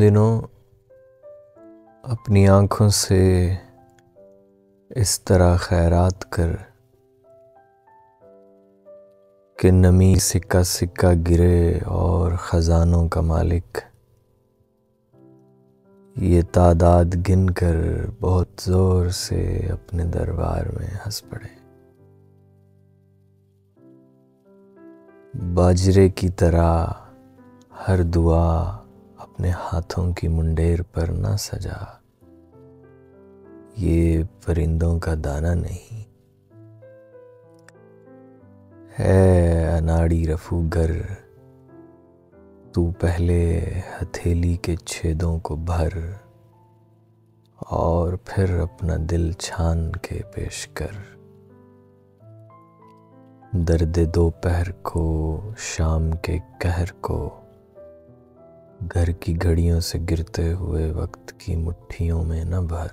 दिनों अपनी आँखों से इस तरह खैरात कर कि नमी सिक्का सिक्का गिरे और ख़ज़ानों का मालिक ये तादाद गिन कर बहुत ज़ोर से अपने दरबार में हंस पड़े। बाजरे की तरह हर दुआ अपने हाथों की मुंडेर पर न सजा, ये परिंदों का दाना नहीं है। अनाड़ी रफूगर तू पहले हथेली के छेदों को भर और फिर अपना दिल छान के पेश कर। दर्द दोपहर को, शाम के कहर को, घर की घड़ियों से गिरते हुए वक्त की मुट्ठियों में न भर।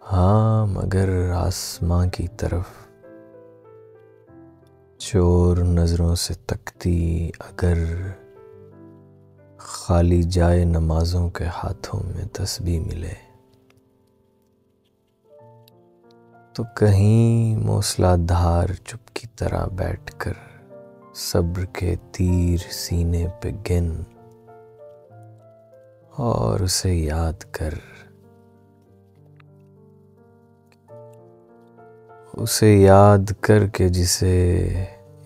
हाँ, मगर आसमां की तरफ चोर नजरों से तकती अगर खाली जाए नमाजों के हाथों में तस्बीह मिले, तो कहीं मूसलाधार चुप की तरह बैठकर सब्र के तीर सीने पे गिन और उसे याद कर। उसे याद कर के जिसे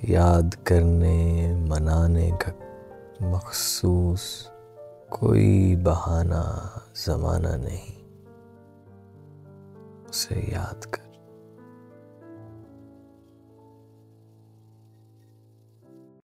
याद करने मनाने का मखसूस कोई बहाना ज़माना नहीं, उसे याद कर।